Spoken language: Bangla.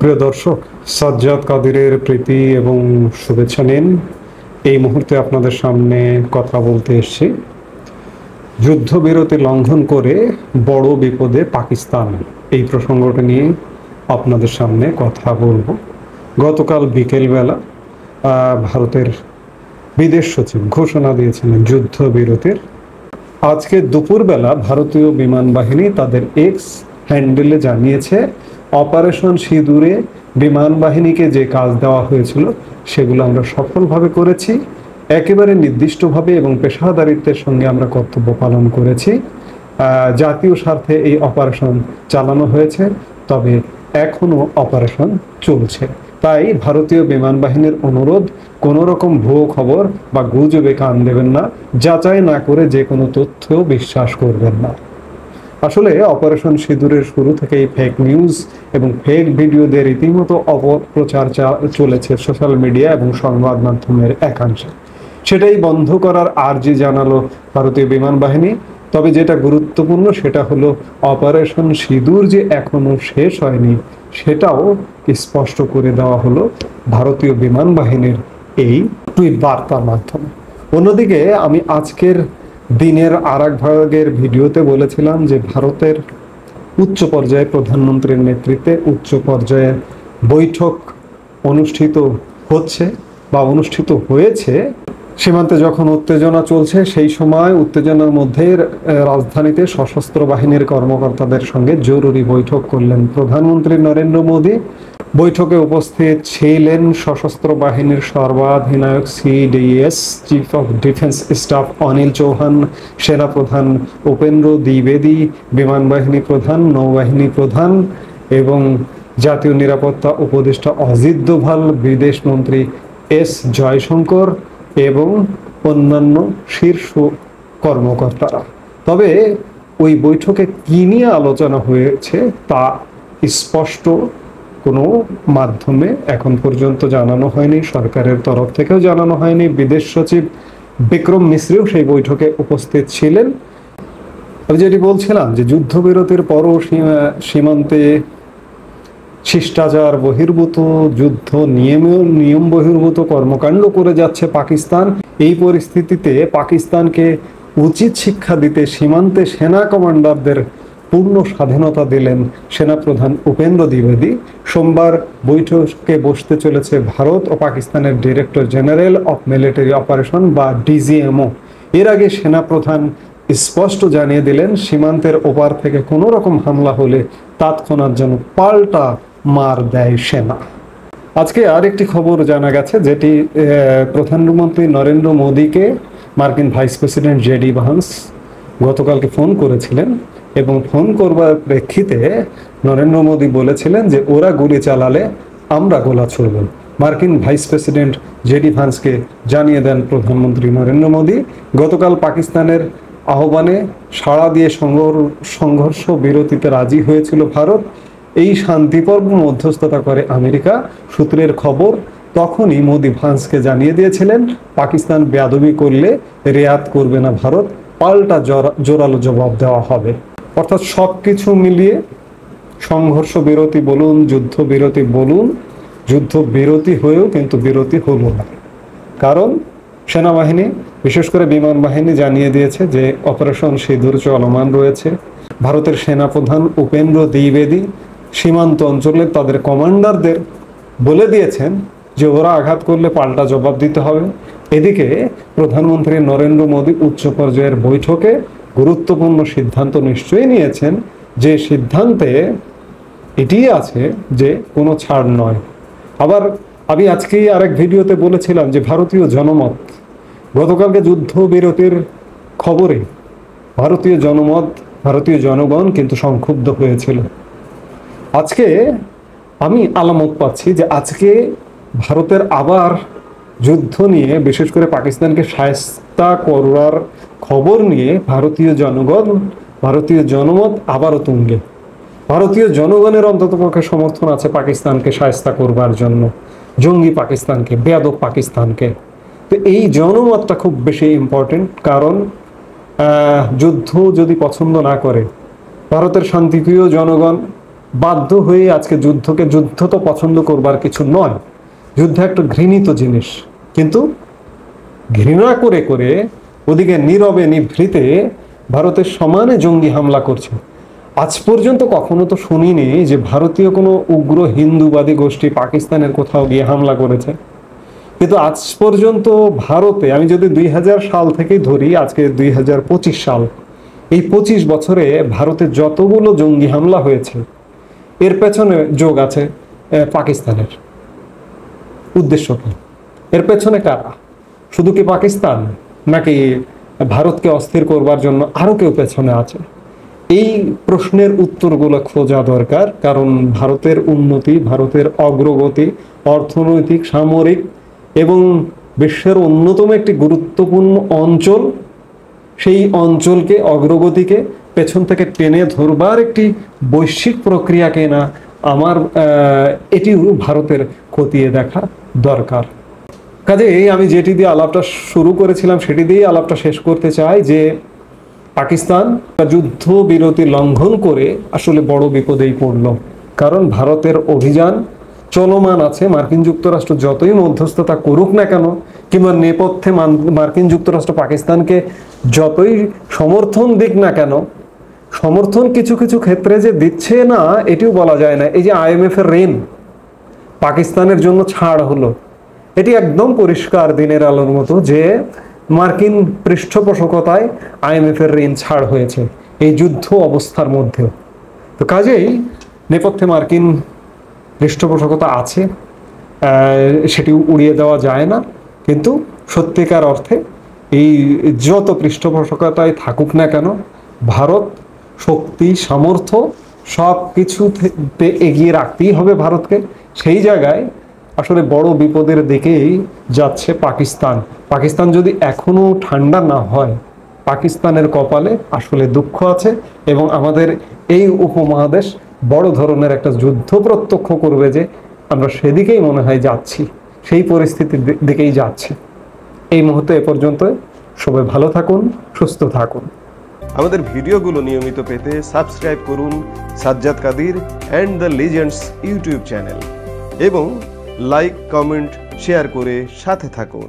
প্রিয় দর্শক, সাজ্জাদ কাদিরের প্রীতি এবং শুভেচ্ছা নিন। এই মুহূর্তে আপনাদের সামনে কথা বলতে এসেছি যুদ্ধবিরতি লঙ্ঘন করে বড় বিপদে পাকিস্তান, এই প্রসঙ্গটা নিয়ে আপনাদের সামনে কথা বলবো। গতকাল বিকেলবেলা ভারতের বিদেশ সচিব ঘোষণা দিয়েছিলেন যুদ্ধবিরতির। আজকে দুপুরবেলা ভারতীয় বিমান বাহিনী তাদের এক্স হ্যান্ডেলে জানিয়েছে অপারেশন সিঁদুরে বিমান বাহিনীকে যে কাজ দেওয়া হয়েছিল সেগুলো আমরা সফলভাবে করেছি, একেবারে নির্দিষ্টভাবে এবং পেশাদারিত্বের সঙ্গে আমরা কর্তব্য পালন করেছি। জাতীয় স্বার্থে এই অপারেশন চালানো হয়েছে, তবে এখনো অপারেশন চলছে। তাই ভারতীয় বিমান বাহিনীর অনুরোধ, কোনো রকম ভুয়ো খবর বা গুজবে কান দেবেন না, যাচাই না করে যে কোনো তথ্য বিশ্বাস করবেন না। আসলে অপারেশন সিঁদুরের শুরু থেকেই ফেক নিউজ এবং ফেক ভিডিওদের রীতিমতো অপপ্রচার চলেছে সোশ্যাল মিডিয়া এবং সংবাদ মাধ্যমের একাংশে। সেটাই বন্ধ করার আর্জি জানালো ভারতীয় বিমান বাহিনী। তবে যেটা গুরুত্বপূর্ণ সেটা হলো অপারেশন সিঁদুর যে এখনো শেষ হয়নি সেটাও স্পষ্ট করে দেওয়া হলো ভারতীয় বিমান বাহিনীর এই টুইট বার্তার মাধ্যমে। অন্যদিকে আমি আজকের দিনের আর এক ভাগের ভিডিওতে বলেছিলাম যে ভারতের উচ্চ পর্যায়ে প্রধানমন্ত্রীর নেতৃত্বে উচ্চ পর্যায়ে বৈঠক অনুষ্ঠিত হচ্ছে বা অনুষ্ঠিত হয়েছে। সীমান্তে যখন উত্তেজনা চলছে সেই সময় উত্তেজনার মধ্যে রাজধানীতে সশস্ত্র বাহিনীর কর্মকর্তাদের সঙ্গে জরুরি বৈঠক করলেন প্রধানমন্ত্রী নরেন্দ্র মোদী। বৈঠকে উপস্থিত ছিলেন সশস্ত্র বাহিনীর সর্বাধিনায়ক CDS chief of defence staff Anil Chauhan, সেনাপ্রধান উপেন্দ্র দ্বিবেদী, বিমান বাহিনী প্রধান, নৌবাহিনী প্রধান এবং জাতীয় নিরাপত্তা উপদেষ্টা অজিত দোভাল, বিদেশ মন্ত্রী এস জয়শঙ্কর এবং অন্যান্য শীর্ষ কর্মকর্তারা। তবে ওই বৈঠকে কি নিয়ে আলোচনা হয়েছে তা স্পষ্ট কোনো মাধ্যমে এখন পর্যন্ত জানানো হয়নি, সরকারের তরফ থেকেও জানানো হয়নি। বিদেশ সচিব বিক্রম মিশ্রিও সেই বৈঠকে উপস্থিত ছিলেন। আমি যেটি বলছিলাম যে যুদ্ধবিরতির পরও সীমান্তে শিষ্টাচার বহির্ভূত যুদ্ধ নিয়ম বহির্ভূত কর্মকাণ্ড করে যাচ্ছে পাকিস্তান। এই পরিস্থিতিতে পাকিস্তানকে উচিত শিক্ষা দিতে সীমান্তে সেনা কমান্ডারদের পূর্ণ স্বাধীনতা দিলেন সেনাপ্রধান উপেন্দ্র দ্বিবেদী। সোমবার বৈঠকে বসতে চলেছে ভারত ও পাকিস্তানের director general of military operation বা ডিজিএমও। এর আগে সেনাপ্রধান স্পষ্ট জানিয়ে দিলেন সীমান্তের ওপার থেকে কোনো রকম হামলা হলে তৎক্ষণাৎ যেন পাল্টা মার দেয় সেনা। আজকে আরেকটি খবর জানা গেছে, যেটি প্রধানমন্ত্রী নরেন্দ্র মোদীকে মার্কিন ভাইস প্রেসিডেন্ট জেডি ভান্স গতকালকে ফোন করেছিলেন এবং ফোন করবার প্রেক্ষিতে নরেন্দ্র মোদী বলেছিলেন যে ওরা গুলি চালালে আমরা গোলা ছুড়ব। মার্কিন ভাইস প্রেসিডেন্ট জেডি ভান্সকে জানিয়ে দেন প্রধানমন্ত্রী নরেন্দ্র মোদী। গতকাল পাকিস্তানের আহ্বানে সাড়া দিয়ে সংঘর্ষ বিরতিতে রাজি হয়েছিল ভারত। এই শান্তিপর্ব মধ্যস্থতা করে আমেরিকা সূত্রের খবর। তখনই মোদী ভান্সকে জানিয়ে দিয়েছিলেন পাকিস্তান বেয়াদবি করলে রেয়াত করবে না ভারত, পাল্টা জোরালো জবাব দেওয়া হবে। অর্থাৎ সব কিছু মিলিয়ে সংঘর্ষ বিরতি বলুন, যুদ্ধ বিরতি বলুন, যুদ্ধ বিরতি হয়েও কিন্তু বিরতি হলো না। কারণ সেনাবাহিনী বিশেষ করে বিমান বাহিনী জানিয়ে দিয়েছে যে অপারেশন সিঁদুর চলমান রয়েছে। ভারতের সেনাপ্রধান উপেন্দ্র দ্বিবেদী সীমান্ত অঞ্চলে তাদের কমান্ডারদের বলে দিয়েছেন যে ওরা আঘাত করলে পাল্টা জবাব দিতে হবে। এদিকে প্রধানমন্ত্রী নরেন্দ্র মোদী উচ্চ পর্যায়ের বৈঠকে গুরুত্বপূর্ণ সিদ্ধান্ত নিশ্চয়ই নিয়েছেন, যে সিদ্ধান্তে এটি আছে যে কোনো ছাড় নয়। আবার আমি আজকেই আরেক ভিডিওতে বলেছিলাম যে ভারতীয় জনমত, গতকালকে যুদ্ধবিরতির খবরে ভারতীয় জনগণ কিন্তু সংক্ষুব্ধ হয়েছিল। আজকে আমি আলামত পাচ্ছি যে আজকে ভারতের আবার যুদ্ধ নিয়ে, বিশেষ করে পাকিস্তানকে শায়েস্তা করার খবর নিয়ে ভারতীয় জনমত আবারও তুঙ্গে। ভারতীয় জনগণের অন্ততপক্ষে সমর্থন আছে পাকিস্তানকে শায়েস্তা করবার জন্য, জঙ্গি পাকিস্তানকে, বেয়াদব পাকিস্তানকে। তো এই জনমতটা খুব বেশি ইম্পর্টেন্ট। কারণ যুদ্ধ যদি পছন্দ না করে ভারতের শান্তিপ্রিয় জনগণ বাধ্য হয়ে আজকে যুদ্ধকে, যুদ্ধ তো পছন্দ করবার কিছু নয়, যুদ্ধ একটা ঘৃণিত জিনিস, কিন্তু ঘৃণা করে করে ওদিকে নীরবে নিভৃতে ভারতের সমানে জঙ্গি হামলা করছে। আজ পর্যন্ত কখনো তো শুনিনি যে ভারতীয় কোনো উগ্র হিন্দুবাদী গোষ্ঠী পাকিস্তানের কোথাও গিয়ে হামলা করেছে। কিন্তু আজ পর্যন্ত ভারতে, আমি যদি 2000 সাল থেকেই ধরি, আজকে 2025 সাল, এই 25 বছরে ভারতে যতগুলো জঙ্গি হামলা হয়েছে এর পেছনে যোগ আছে পাকিস্তানের। উদ্দেশ্য কি? এর পেছনে কারা? শুধু কি পাকিস্তান, নাকি ভারতকে অস্থির করবার জন্য আরো কেউ পেছনে আছে? এই প্রশ্নের উত্তরগুলো খোঁজা দরকার, কারণ ভারতের উন্নতি, ভারতের অগ্রগতি, অর্থনৈতিক, সামরিক এবং বিশ্বের অন্যতম একটি গুরুত্বপূর্ণ অঞ্চল, সেই অঞ্চলকে, অগ্রগতিকে পেছন থেকে টেনে ধরবার একটি বৈশ্বিক প্রক্রিয়াকে না আমার এটিও ভারতের খতিয়ে দেখা দরকার। কাজেই আমি যেটি দিয়ে আলাপটা শুরু করেছিলাম সেটি দিয়ে আলাপটা শেষ করতে চাই যে পাকিস্তান যুদ্ধ বিরতি লঙ্ঘন করে আসলে বড় বিপদেই পড়ল। কারণ ভারতের অভিযান চলমান আছে। মার্কিন যুক্তরাষ্ট্র যতই মধ্যস্থতা করুক না কেন, কিংবা নেপথ্যে মার্কিন যুক্তরাষ্ট্র পাকিস্তানকে যতই সমর্থন দিক না কেন, সমর্থন কিছু কিছু ক্ষেত্রে যে দিচ্ছে না এটিও বলা যায় না। এই যে IMF এর ঋণ পাকিস্তানের জন্য ছাড় হলো, এটি একদম পরিষ্কার দিনের আলোর মতো যে মার্কিন পৃষ্ঠপোষকতায় IMF এর ঋণ ছাড় হয়েছে এই যুদ্ধ অবস্থার মধ্যেও। তো কাজেই নেপথ্যে মার্কিন পৃষ্ঠপোষকতা আছে, সেটি উড়িয়ে দেওয়া যায় না। কিন্তু সত্যিকার অর্থে এই যত পৃষ্ঠপোষকতায় থাকুক না কেন, ভারত শক্তি, সামর্থ্য সব কিছুতে এগিয়ে রাখতেই হবে ভারতকে। সেই জায়গায় আসলে বড় বিপদের দিকেই যাচ্ছে পাকিস্তান। পাকিস্তান যদি এখনো ঠান্ডা না হয়, পাকিস্তানের কপালে আসলে দুঃখ আছে, এবং আমাদের এই উপমহাদেশ বড় ধরনের একটা যুদ্ধ প্রত্যক্ষ করবে যে আমরা সেদিকেই মনে হয় যাচ্ছি, সেই পরিস্থিতির দিকেই যাচ্ছি। এই মুহূর্তে এ পর্যন্ত। সবাই ভালো থাকুন, সুস্থ থাকুন। আমাদের ভিডিওগুলো নিয়মিত পেতে সাবস্ক্রাইব করুন Sajjad Kadir and the legends YouTube channel এবং লাইক, কমেন্ট, শেয়ার করে সাথে থাকুন।